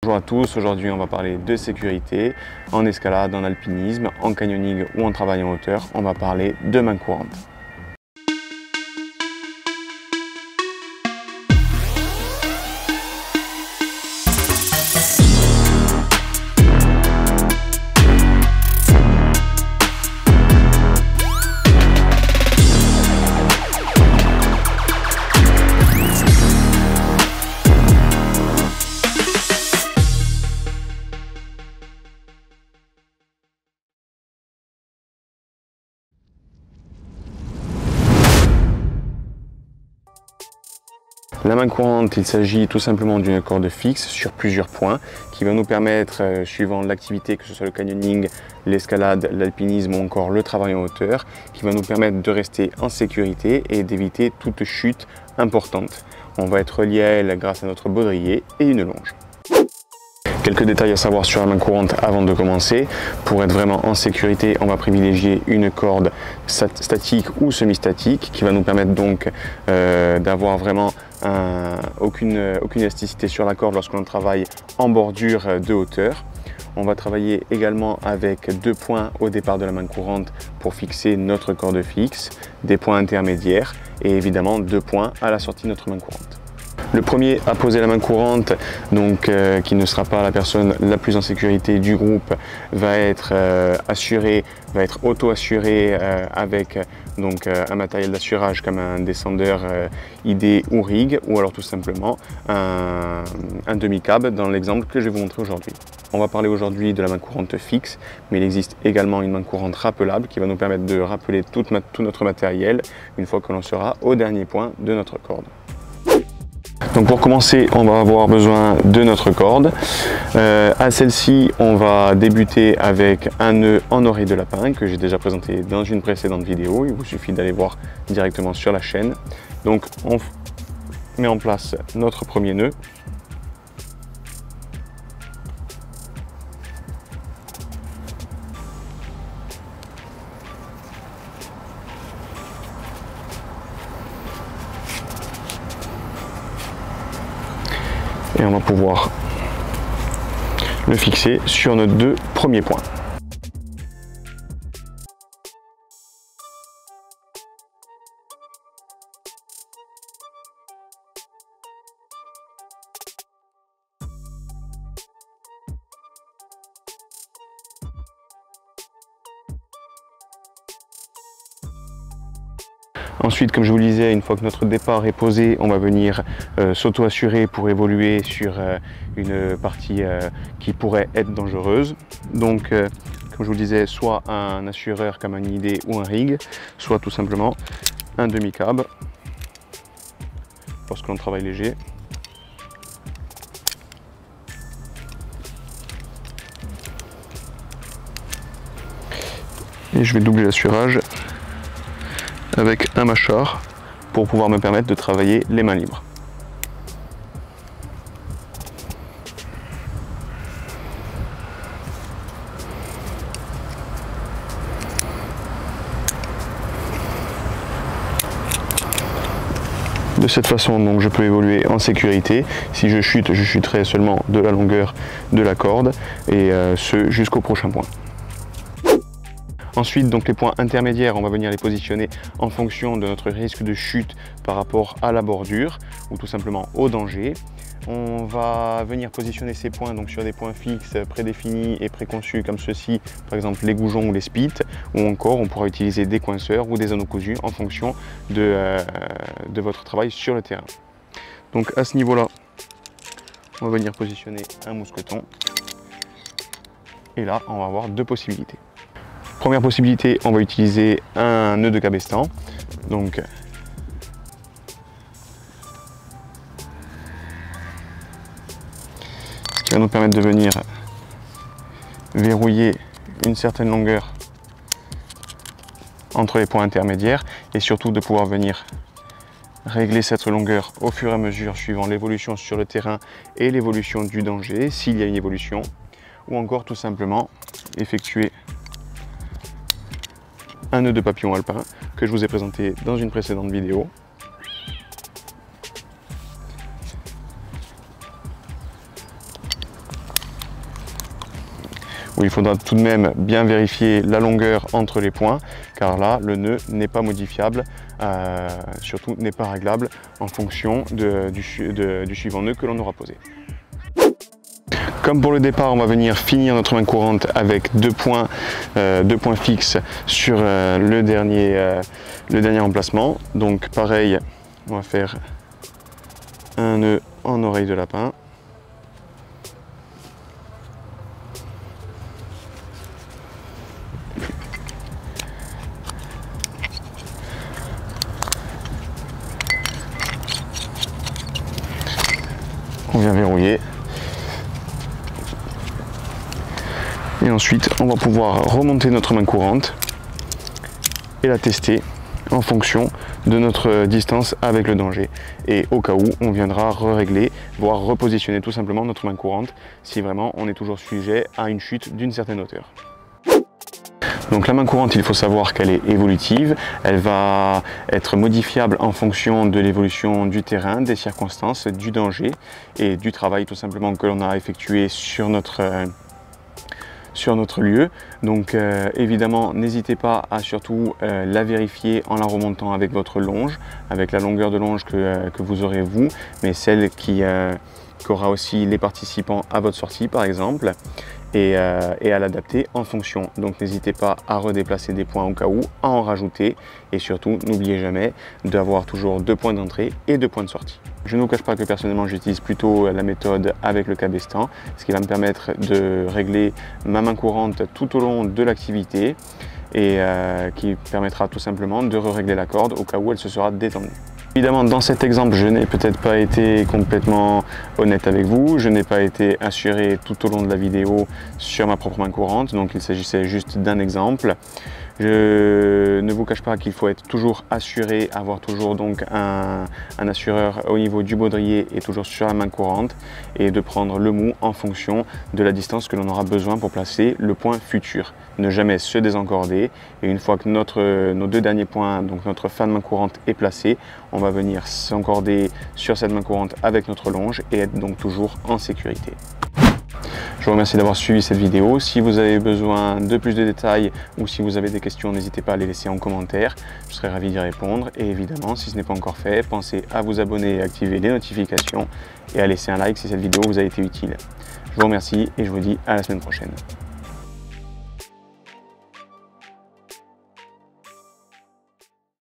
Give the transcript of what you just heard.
Bonjour à tous, aujourd'hui on va parler de sécurité en escalade, en alpinisme, en canyoning ou en travail en hauteur. On va parler de main courante. La main courante, il s'agit tout simplement d'une corde fixe sur plusieurs points qui va nous permettre, suivant l'activité, que ce soit le canyoning, l'escalade, l'alpinisme ou encore le travail en hauteur, qui va nous permettre de rester en sécurité et d'éviter toute chute importante. On va être relié à elle grâce à notre baudrier et une longe. Quelques détails à savoir sur la main courante avant de commencer. Pour être vraiment en sécurité, on va privilégier une corde statique ou semi-statique qui va nous permettre donc d'avoir vraiment aucune élasticité sur la corde lorsque l'on travaille en bordure de hauteur. On va travailler également avec 2 points au départ de la main courante pour fixer notre corde fixe, des points intermédiaires et évidemment 2 points à la sortie de notre main courante. Le premier à poser la main courante, donc qui ne sera pas la personne la plus en sécurité du groupe, va être auto-assuré avec donc un matériel d'assurage comme un descendeur ID ou rig, ou alors tout simplement un demi-cab dans l'exemple que je vais vous montrer aujourd'hui. On va parler aujourd'hui de la main courante fixe, mais il existe également une main courante rappelable qui va nous permettre de rappeler tout notre matériel une fois que l'on sera au dernier point de notre corde. Donc pour commencer, on va avoir besoin de notre corde. À celle-ci, on va débuter avec un nœud en oreille de lapin que j'ai déjà présenté dans une précédente vidéo. Il vous suffit d'aller voir directement sur la chaîne. Donc on met en place notre premier nœud. Et on va pouvoir le fixer sur nos 2 premiers points. Ensuite, comme je vous le disais, une fois que notre départ est posé, on va venir s'auto-assurer pour évoluer sur une partie qui pourrait être dangereuse. Donc, comme je vous le disais, soit un assureur comme un ID ou un rig, soit tout simplement un demi-cab lorsque l'on travaille léger. Et je vais doubler l'assurage avec un mâchoire pour pouvoir me permettre de travailler les mains libres. De cette façon, donc, je peux évoluer en sécurité. Si je chute, je chuterai seulement de la longueur de la corde et ce jusqu'au prochain point. Ensuite, donc les points intermédiaires, on va venir les positionner en fonction de notre risque de chute par rapport à la bordure ou tout simplement au danger. On va venir positionner ces points donc sur des points fixes prédéfinis et préconçus comme ceci, par exemple les goujons ou les spits, ou encore on pourra utiliser des coinceurs ou des anneaux cousus en fonction de votre travail sur le terrain. Donc à ce niveau-là, on va venir positionner un mousqueton et là on va avoir 2 possibilités. Première possibilité, on va utiliser un nœud de cabestan. Donc, ce qui va nous permettre de venir verrouiller une certaine longueur entre les points intermédiaires et surtout de pouvoir venir régler cette longueur au fur et à mesure suivant l'évolution sur le terrain et l'évolution du danger, s'il y a une évolution, ou encore tout simplement effectuer un nœud de papillon alpin que je vous ai présenté dans une précédente vidéo. où il faudra tout de même bien vérifier la longueur entre les points, car là, le nœud n'est pas modifiable, surtout n'est pas réglable en fonction du suivant nœud que l'on aura posé. Comme pour le départ, on va venir finir notre main courante avec deux points fixes sur le dernier emplacement. Donc pareil, on va faire un nœud en oreille de lapin. On vient verrouiller. Et ensuite, on va pouvoir remonter notre main courante et la tester en fonction de notre distance avec le danger. Et au cas où, on viendra régler, voire repositionner tout simplement notre main courante si vraiment on est toujours sujet à une chute d'une certaine hauteur. Donc la main courante, il faut savoir qu'elle est évolutive, elle va être modifiable en fonction de l'évolution du terrain, des circonstances, du danger et du travail tout simplement que l'on a effectué sur notre lieu. Donc évidemment, n'hésitez pas à surtout la vérifier en la remontant avec votre longe, avec la longueur de longe que vous aurez vous, mais celle qu'aura aussi les participants à votre sortie par exemple, et à l'adapter en fonction. Donc n'hésitez pas à redéplacer des points au cas où, à en rajouter, et surtout n'oubliez jamais d'avoir toujours 2 points d'entrée et 2 points de sortie. Je ne vous cache pas que personnellement j'utilise plutôt la méthode avec le cabestan, ce qui va me permettre de régler ma main courante tout au long de l'activité et qui permettra tout simplement de régler la corde au cas où elle se sera détendue. Évidemment, dans cet exemple, je n'ai peut-être pas été complètement honnête avec vous, je n'ai pas été assuré tout au long de la vidéo sur ma propre main courante, donc il s'agissait juste d'un exemple. Je ne vous cache pas qu'il faut être toujours assuré, avoir toujours donc un assureur au niveau du baudrier et toujours sur la main courante, et de prendre le mou en fonction de la distance que l'on aura besoin pour placer le point futur. Ne jamais se désencorder, et une fois que nos 2 derniers points, donc notre fin de main courante est placée, on va venir s'encorder sur cette main courante avec notre longe et être donc toujours en sécurité. Je vous remercie d'avoir suivi cette vidéo. Si vous avez besoin de plus de détails ou si vous avez des questions, n'hésitez pas à les laisser en commentaire. Je serai ravi d'y répondre. Et évidemment, si ce n'est pas encore fait, pensez à vous abonner et activer les notifications et à laisser un like si cette vidéo vous a été utile. Je vous remercie et je vous dis à la semaine prochaine.